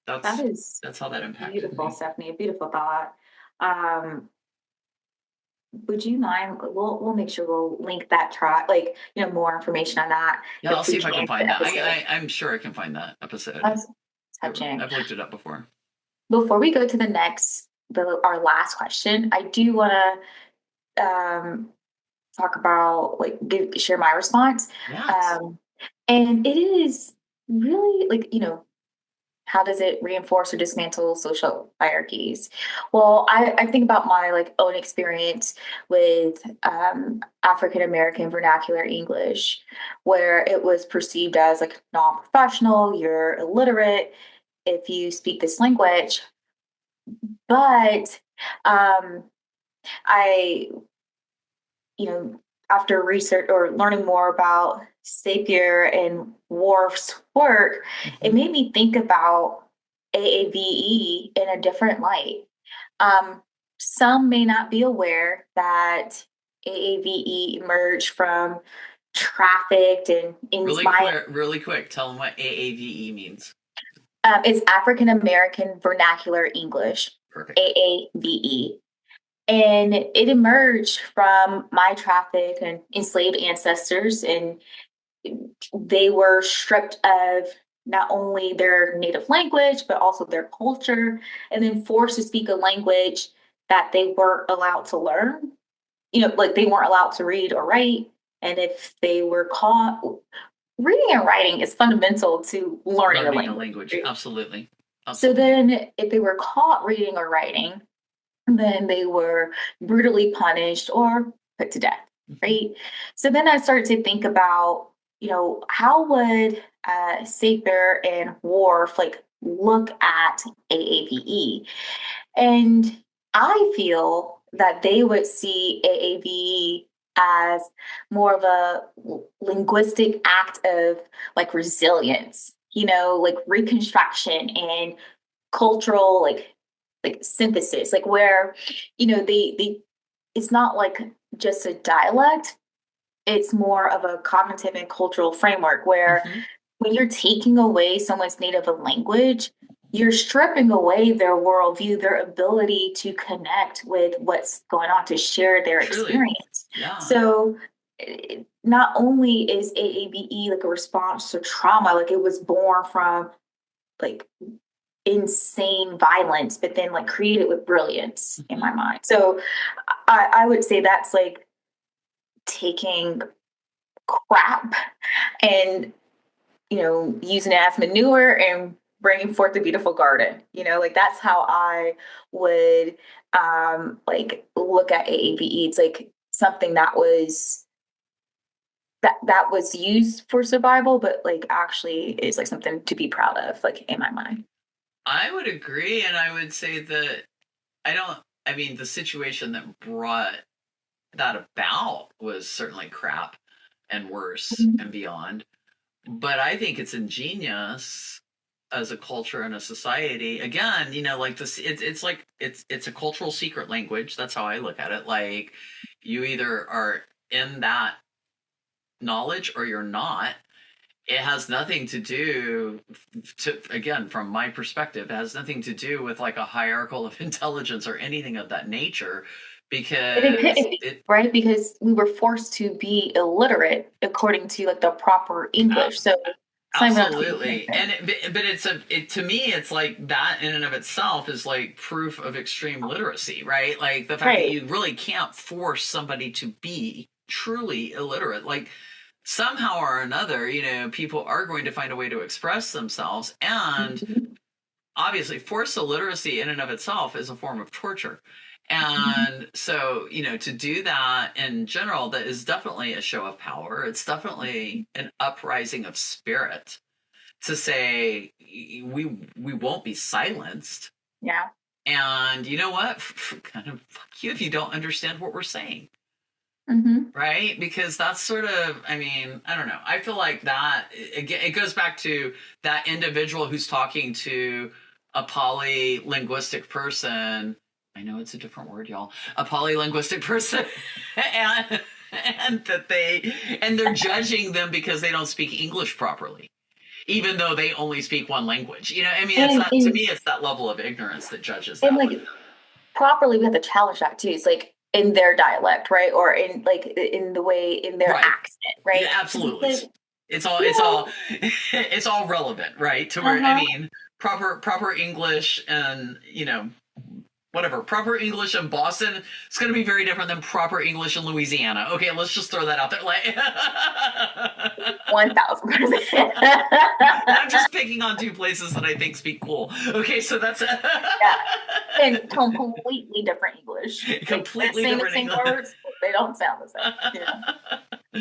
Speaker 1: That
Speaker 2: That's
Speaker 1: is
Speaker 2: that's how that impacted
Speaker 1: beautiful,
Speaker 2: me.
Speaker 1: Stephanie. A beautiful thought. Um, would you mind? We'll make sure we'll link that track, like more information on that
Speaker 2: Yeah, I'll
Speaker 1: if
Speaker 2: see
Speaker 1: we
Speaker 2: if I can
Speaker 1: can, the
Speaker 2: find that.
Speaker 1: episode.
Speaker 2: I'm sure I can find that episode.
Speaker 1: That's touching.
Speaker 2: I've looked it up before.
Speaker 1: Before we go to our last question, I do want to talk about, like, share my response.
Speaker 2: Yes.
Speaker 1: Um, and it is really like, how does it reinforce or dismantle social hierarchies? Well, I think about my like own experience with African American vernacular English, where it was perceived as like non-professional, you're illiterate if you speak this language. But I, you know, after research or learning more about Sapir and Worf's work, it
Speaker 2: Mhm.
Speaker 1: made me think about AAVE in a different light. Um, some may not be aware that AAVE emerged from trafficked and inspired.
Speaker 2: Really quick, tell them what AAVE means.
Speaker 1: It's African American Vernacular English,
Speaker 2: Perfect.
Speaker 1: AAVE. And it emerged from my trafficked and enslaved ancestors, and they were stripped of not only their native language, but also their culture, and then forced to speak a language that they weren't allowed to learn. Like they weren't allowed to read or write. And if they were caught, reading and writing is fundamental to learning a
Speaker 2: Learning a
Speaker 1: language.
Speaker 2: language.
Speaker 1: Right?
Speaker 2: Absolutely.
Speaker 1: So
Speaker 2: Absolutely.
Speaker 1: then, if they were caught reading or writing, then they were brutally punished or put to death,
Speaker 2: Mhm.
Speaker 1: right? So then I started to think about, how would Saper and Worf like look at AAVE? And I feel that they would see AAVE as more of a linguistic act of like resilience, like reconstruction and cultural like synthesis, like where they it's not like just a dialect, it's more of a cognitive and cultural framework where
Speaker 2: Mhm.
Speaker 1: when you're taking away someone's native language, you're stripping away their worldview, their ability to connect with what's going on, to share their
Speaker 2: Truly.
Speaker 1: experience.
Speaker 2: Yeah.
Speaker 1: So not only is AABE like a response to trauma, like it was born from like insane violence, but then like created with brilliance in my
Speaker 2: Mhm.
Speaker 1: mind. So I would say that's like taking crap and using it as manure and bringing forth a beautiful garden. Like that's how I would like look at AAVE. It's like something that was used for survival, but like actually is like something to be proud of, like in my mind.
Speaker 2: I would agree, and I would say that I don't. I mean, the situation that brought that about was certainly crap and worse
Speaker 1: Mhm.
Speaker 2: and beyond. But I think it's ingenious as a culture and a society. Again, like this, it's like it's a cultural secret language. That's how I look at it. Like you either are in that knowledge or you're not. It has nothing to do again, from my perspective, it has nothing to do with like a hierarchical of intelligence or anything of that nature,
Speaker 1: But it
Speaker 2: because
Speaker 1: couldn't be,
Speaker 2: it
Speaker 1: right? Because we were forced to be illiterate according to like the proper English. So it's not even up to the
Speaker 2: absolutely,
Speaker 1: infant.
Speaker 2: and but to me, it's like that in and of itself is like proof of extreme literacy, right? Like the fact that
Speaker 1: Right.
Speaker 2: you really can't force somebody to be truly illiterate. Like somehow or another, people are going to find a way to express themselves, and
Speaker 1: Mhm.
Speaker 2: obviously forced illiteracy in and of itself is a form of torture.
Speaker 1: Mhm.
Speaker 2: And so, to do that in general, that is definitely a show of power. It's definitely an uprising of spirit to say we won't be silenced.
Speaker 1: Yeah.
Speaker 2: And you know what? Kind of fuck you if you don't understand what we're saying.
Speaker 1: Hmm.
Speaker 2: Right? Because that's sort of, I mean, I don't know. I feel like that, it goes back to that individual who's talking to a polylinguistic person. I know it's a different word, y'all. A polylinguistic person. and, and they're judging them because they don't speak English properly, even though they only speak one language. I mean, it's
Speaker 1: And,
Speaker 2: that, to
Speaker 1: and
Speaker 2: me, it's that level of ignorance that judges
Speaker 1: and
Speaker 2: that way.
Speaker 1: like properly we have to challenge that too. It's like in their dialect, right? Or in like in the way in their
Speaker 2: Right.
Speaker 1: accent,
Speaker 2: Yeah,
Speaker 1: right? Because it's
Speaker 2: absolutely.
Speaker 1: like,
Speaker 2: It's all it's all relevant, right? To where, I
Speaker 1: uh-huh.
Speaker 2: mean, proper English and, whatever, proper English in Boston, it's going to be very different than proper English in Louisiana. Okay, let's just throw that out there. Like
Speaker 1: 1000%.
Speaker 2: and I'm just picking on two places that I think speak cool. Okay, so that's
Speaker 1: Yeah. And completely different English. Like they're
Speaker 2: completely
Speaker 1: saying the
Speaker 2: different
Speaker 1: same
Speaker 2: English.
Speaker 1: words, but they don't sound the same.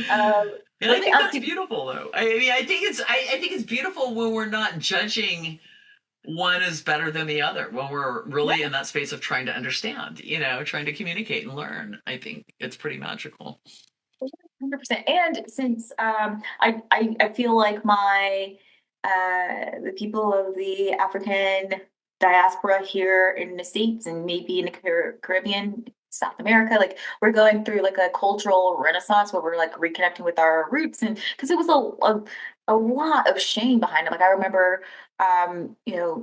Speaker 2: And I
Speaker 1: Let me
Speaker 2: think
Speaker 1: ask
Speaker 2: that's
Speaker 1: you.
Speaker 2: beautiful, though. I mean, I think it's beautiful when we're not judging one is better than the other, when we're really in that space of trying to understand, trying to communicate and learn. I think it's pretty magical.
Speaker 1: 100%. And since I feel like the people of the African diaspora here in the States and maybe in the Caribbean, South America, like we're going through like a cultural renaissance where we're like reconnecting with our roots, and because it was a lot of shame behind it. Like I remember,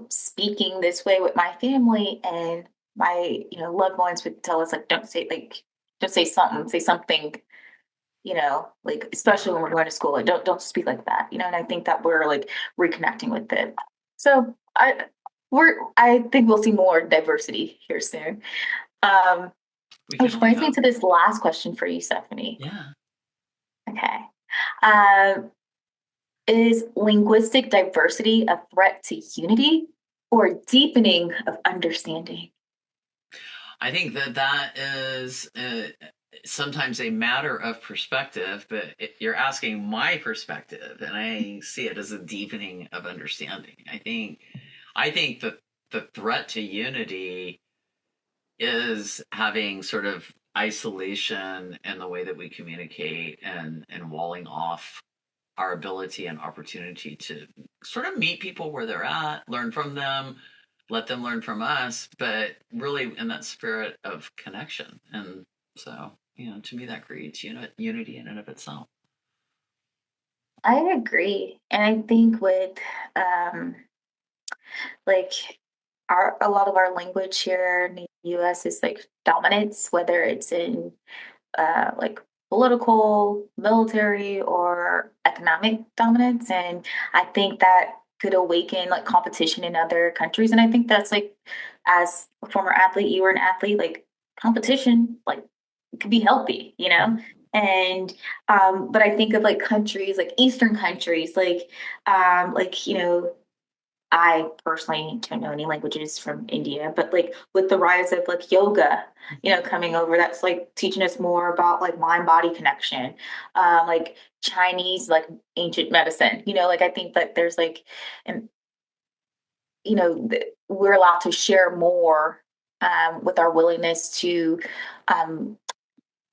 Speaker 1: speaking this way with my family, and my loved ones would tell us like, don't say something, say something, like especially when we're going to school, like don't speak like that, and I think that we're like reconnecting with it. So I think we'll see more diversity here soon. Um,
Speaker 2: We can
Speaker 1: which
Speaker 2: only
Speaker 1: brings me
Speaker 2: hope.
Speaker 1: to this last question for you, Stephanie.
Speaker 2: Yeah.
Speaker 1: Okay. Um, is linguistic diversity a threat to unity or deepening of understanding?
Speaker 2: I think that that is sometimes a matter of perspective, but you're asking my perspective, and I see it as a deepening of understanding. I think that the threat to unity is having sort of isolation in the way that we communicate and walling off our ability and opportunity to sort of meet people where they're at, learn from them, let them learn from us, but really in that spirit of connection. And so, to me, that creates unity in and of itself.
Speaker 1: I agree. And I think with um, like a lot of our language here in the US is like dominance, whether it's in like political, military, or economic dominance. And I think that could awaken like competition in other countries. And I think that's like, as a former athlete, you were an athlete, like competition, like could be healthy, And but I think of like countries, like Eastern countries, like I personally don't know any languages from India, but like with the rise of like yoga, coming over, that's like teaching us more about like mind body connection, like Chinese, like ancient medicine, like I think that there's like, and we're allowed to share more with our willingness to um,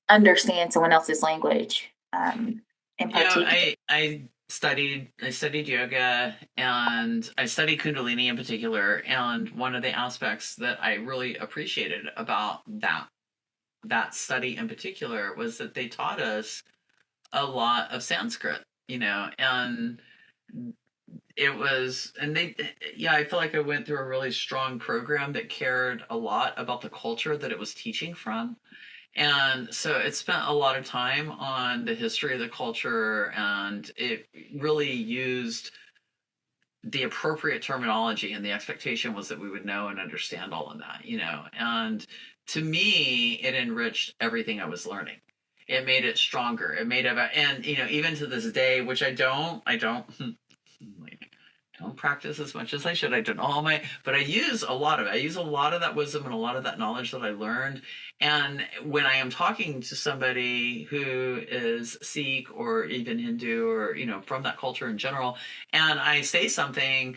Speaker 1: understand someone else's language and partake.
Speaker 2: I studied yoga, and I studied Kundalini in particular. And one of the aspects that I really appreciated about that study in particular was that they taught us a lot of Sanskrit, and it was, and they, yeah, I feel like I went through a really strong program that cared a lot about the culture that it was teaching from. And so it spent a lot of time on the history of the culture, and it really used the appropriate terminology, and the expectation was that we would know and understand all of that. And to me, it enriched everything I was learning. It made it stronger. It made it, and even to this day, which I don't like, don't practice as much as I should. I don't all my, but I use a lot of it. I use a lot of that wisdom and a lot of that knowledge that I learned. And when I am talking to somebody who is Sikh or even Hindu, or from that culture in general, and I say something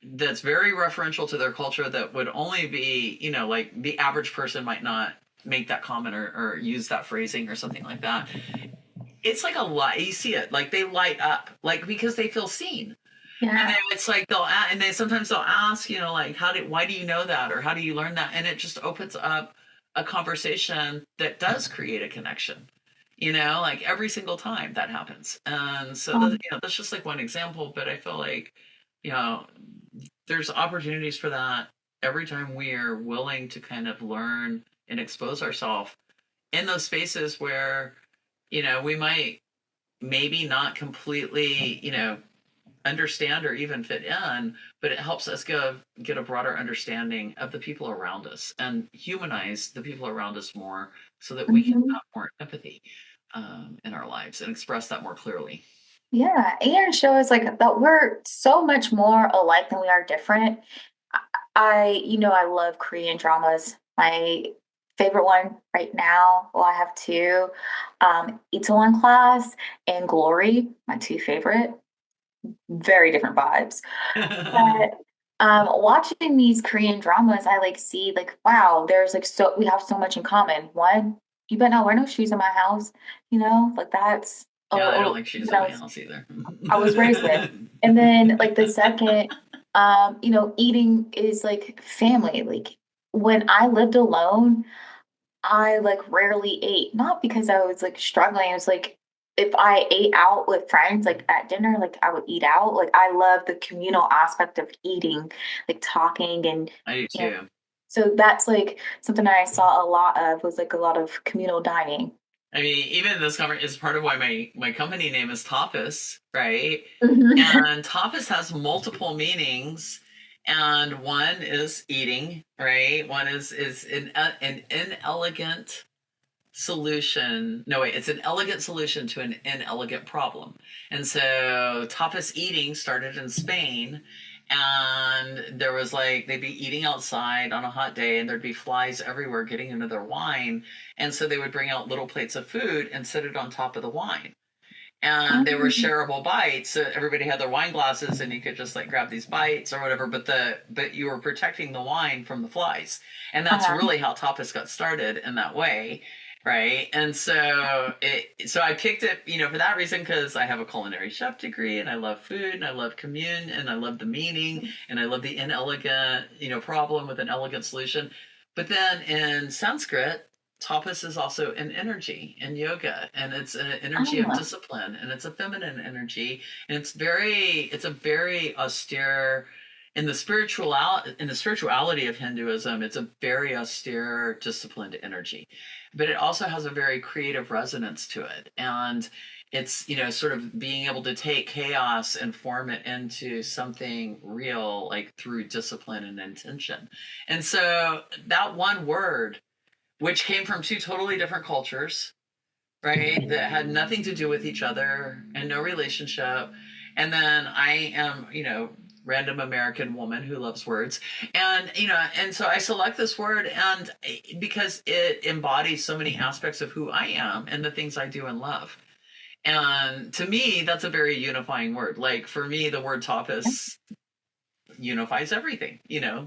Speaker 2: that's very referential to their culture that would only be, like the average person might not make that comment, or use that phrasing or something like that. It's like a lot. You see it, like they light up, like because they feel seen. And then
Speaker 1: Yeah.
Speaker 2: it's like and then sometimes they'll ask, like, why do you know that? Or how do you learn that? And it just opens up a conversation that does create a connection, like every single time that happens. And so
Speaker 1: Um,
Speaker 2: that's just like one example, but I feel like, you know, there's opportunities for that every time we are willing to kind of learn and expose ourselves in those spaces where, we might maybe not completely, understand or even fit in, but it helps us get a broader understanding of the people around us and humanize the people around us more, so that we can
Speaker 1: mhm.
Speaker 2: have more empathy in our lives and express that more clearly.
Speaker 1: Yeah, and show us like that we're so much more alike than we are different. I love Korean dramas. My favorite one right now, well, I have two, Itaewon Class and Glory, my two favorite. Very different vibes. But watching these Korean dramas, I like see like, wow, there's like we have so much in common. One, you better not wear no shoes in my house, like that's,
Speaker 2: Yeah, I don't
Speaker 1: or
Speaker 2: like shoes in
Speaker 1: that
Speaker 2: my
Speaker 1: was,
Speaker 2: house either.
Speaker 1: I was raised with. And then like the second, eating is like family. Like when I lived alone, I like rarely ate, not because I was like struggling. It was like if I ate out with friends, like at dinner, like I would eat out. Like I love the communal aspect of eating, like talking and,
Speaker 2: I do
Speaker 1: you know,
Speaker 2: too.
Speaker 1: so that's like something I saw a lot of was like a lot of communal dining.
Speaker 2: I mean, even this conference is part of why my company name is Tapas, right?
Speaker 1: Mhm.
Speaker 2: And tapas has multiple meanings, and one is eating, right? One is an inelegant solution. No, wait, it's an elegant solution to an inelegant problem. And so tapas eating started in Spain. And there was like, they'd be eating outside on a hot day, and there'd be flies everywhere getting into their wine. And so they would bring out little plates of food and set it on top of the wine, and they were
Speaker 1: Um,
Speaker 2: shareable bites. So everybody had their wine glasses, and you could just like grab these bites or whatever. But you were protecting the wine from the flies, and that's
Speaker 1: uh-huh.
Speaker 2: really how tapas got started in that way, right? And so I picked it, for that reason, because I have a culinary chef degree, and I love food, and I love commune, and I love the meaning, and I love the inelegant, problem with an elegant solution. But then in Sanskrit, tapas is also an energy in yoga, and it's an energy of
Speaker 1: Oh,
Speaker 2: discipline, and it's a feminine energy, and it's a very austere, in the spirituality of Hinduism, it's a very austere, disciplined energy, but it also has a very creative resonance to it. And it's, sort of being able to take chaos and form it into something real, like through discipline and intention. And so that one word, which came from two totally different cultures, right? That had nothing to do with each other and no relationship. And then I am, random American woman who loves words. And so I select this word, and because it embodies so many aspects of who I am and the things I do and love. And to me, that's a very unifying word. Like for me, the word tapas unifies everything,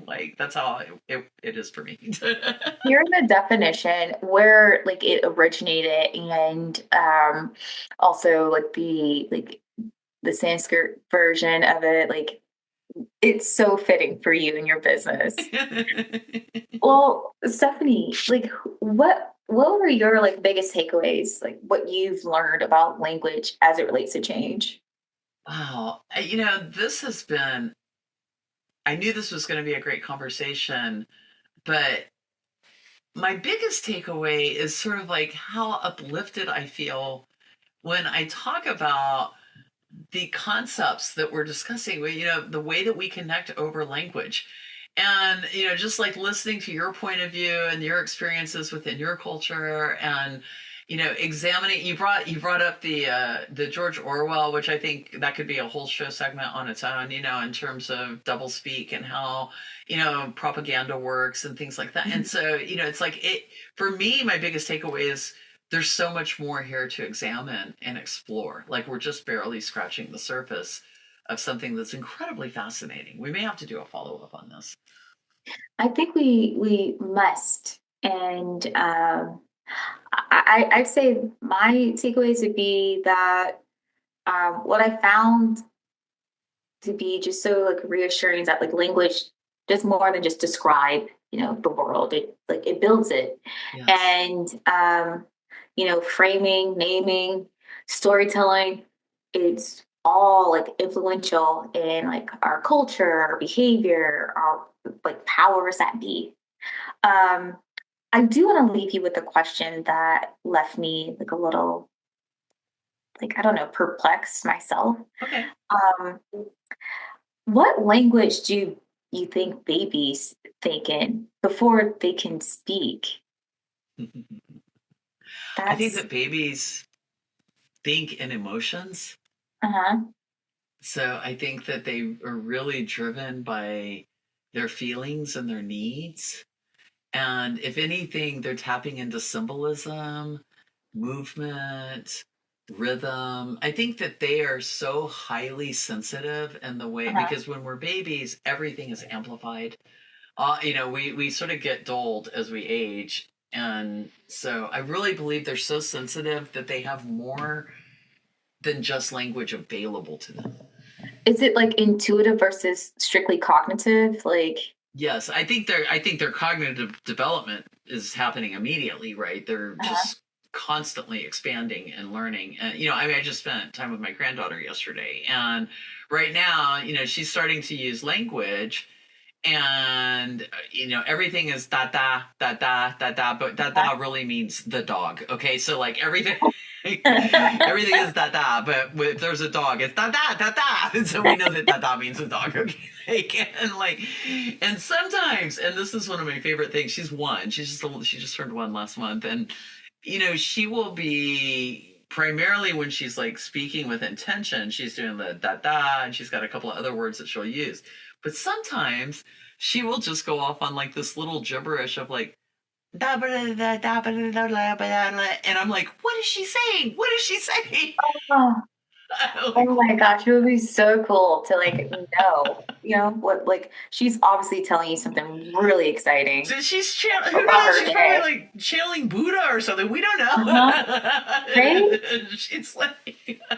Speaker 2: like that's how it is for me.
Speaker 1: hearing the definition where like it originated and also like the Sanskrit version of it, like it's so fitting for you and your business. Well, Stephanie, like what were your like biggest takeaways, like what you've learned about language as it relates to change?
Speaker 2: Wow. This has been, I knew this was going to be a great conversation, but my biggest takeaway is sort of like how uplifted I feel when I talk about the concepts that we're discussing, the way that we connect over language. And, just like listening to your point of view and your experiences within your culture, and, examining, you brought up the George Orwell, which I think that could be a whole show segment on its own, in terms of double speak and how, propaganda works and things like that. And so, it's like for me, my biggest takeaway is there's so much more here to examine and explore. Like we're just barely scratching the surface of something that's incredibly fascinating. We may have to do a follow up on this.
Speaker 1: I think we must. And I'd say my takeaways would be that what I found to be just so like reassuring is that like language does more than just describe, the world. It like it builds it.
Speaker 2: Yes.
Speaker 1: And framing, naming, storytelling, it's all like influential in like our culture, our behavior, our like powers that be. Um, I do want to leave you with a question that left me like a little, like, I don't know, perplexed myself.
Speaker 2: Okay.
Speaker 1: Um, what language do you think babies think in before they can speak?
Speaker 2: I think
Speaker 1: That's,
Speaker 2: that babies think in emotions.
Speaker 1: uh-huh,
Speaker 2: So I think that they are really driven by their feelings and their needs. And if anything, they're tapping into symbolism, movement, rhythm. I think that they are so highly sensitive in the way,
Speaker 1: uh-huh,
Speaker 2: because when we're babies, everything is amplified. We sort of get dulled as we age. And so I really believe they're so sensitive that they have more than just language available to them.
Speaker 1: Is it like intuitive versus strictly cognitive? Like,
Speaker 2: Yes, I think their cognitive development is happening immediately, right? They're
Speaker 1: uh,
Speaker 2: just constantly expanding and learning. And I mean, I just spent time with my granddaughter yesterday, and right now, she's starting to use language, and everything is da da da da da da, but da da really means the dog. Okay, so like everything. Everything is da da, but if there's a dog, it's da da da da, and so we know that da da means a dog. Okay, and sometimes, and this is one of my favorite things. She's one. She just turned one last month, and she will be primarily when she's like speaking with intention. She's doing the da da, and she's got a couple of other words that she'll use. But sometimes she will just go off on like this little gibberish of like da ba da da da ba da da da ba da da, and I'm like, what is she saying? What is she saying?
Speaker 1: oh,
Speaker 2: Like,
Speaker 1: oh my gosh, it would be so cool to like know, what like she's obviously telling you something really exciting
Speaker 2: so she's who
Speaker 1: about
Speaker 2: knows?
Speaker 1: her
Speaker 2: She's probably
Speaker 1: day.
Speaker 2: like channeling Buddha or something. We don't
Speaker 1: Uh-huh. Right?
Speaker 2: know. She's like,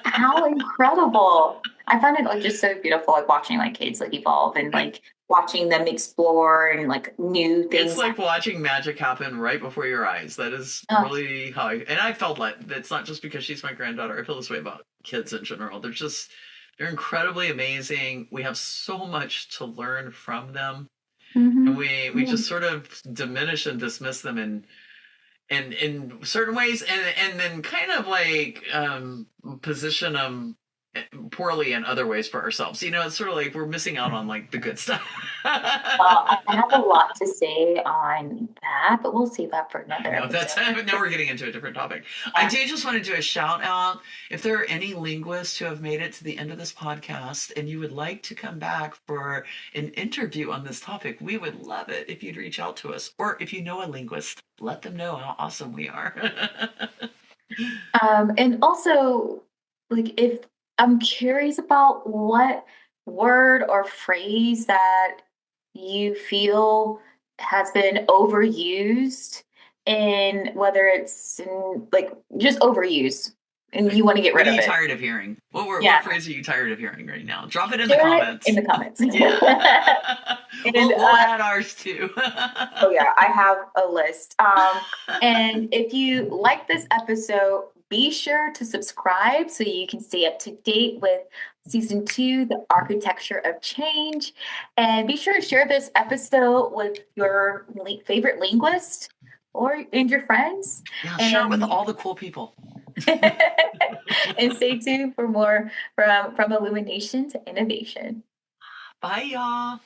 Speaker 1: How incredible. I find it like just so beautiful, like watching like kids like evolve and like watching them explore and like new
Speaker 2: it's
Speaker 1: things.
Speaker 2: like watching magic happen right before your eyes. That is
Speaker 1: Oh,
Speaker 2: really how and I felt like it's not just because she's my granddaughter. I feel this way about kids in general. They're incredibly amazing. We have so much to learn from them, and
Speaker 1: mm-hmm.
Speaker 2: we just sort of diminish and dismiss them in certain ways, and then kind of like position them poorly in other ways for ourselves. It's sort of like we're missing out on like the good stuff.
Speaker 1: I have a lot to say on that, but we'll save that for another
Speaker 2: No,
Speaker 1: episode.
Speaker 2: that's now we're getting into a different topic. I
Speaker 1: Yeah.
Speaker 2: do just want to do a shout out. If there are any linguists who have made it to the end of this podcast and you would like to come back for an interview on this topic, we would love it if you'd reach out to us. Or if you know a linguist, let them know how awesome we are.
Speaker 1: And also, like, if I'm curious about what word or phrase that you feel has been overused, and whether it's in, like just overused, and you want to get
Speaker 2: What
Speaker 1: rid
Speaker 2: are
Speaker 1: of
Speaker 2: you
Speaker 1: it.
Speaker 2: tired of hearing? What
Speaker 1: Yeah,
Speaker 2: phrase are you tired of hearing right now? Drop it in the
Speaker 1: share it in
Speaker 2: comments.
Speaker 1: the comments.
Speaker 2: Yeah.
Speaker 1: And
Speaker 2: We'll add ours too.
Speaker 1: oh yeah, I have a list. And if you like this episode, be sure to subscribe so you can stay up to date with season 2, The Architecture of Change. And be sure to share this episode with your favorite linguist and your friends.
Speaker 2: Yeah, share it with
Speaker 1: And
Speaker 2: all the cool people.
Speaker 1: and stay tuned for more from illumination to innovation.
Speaker 2: Bye, y'all.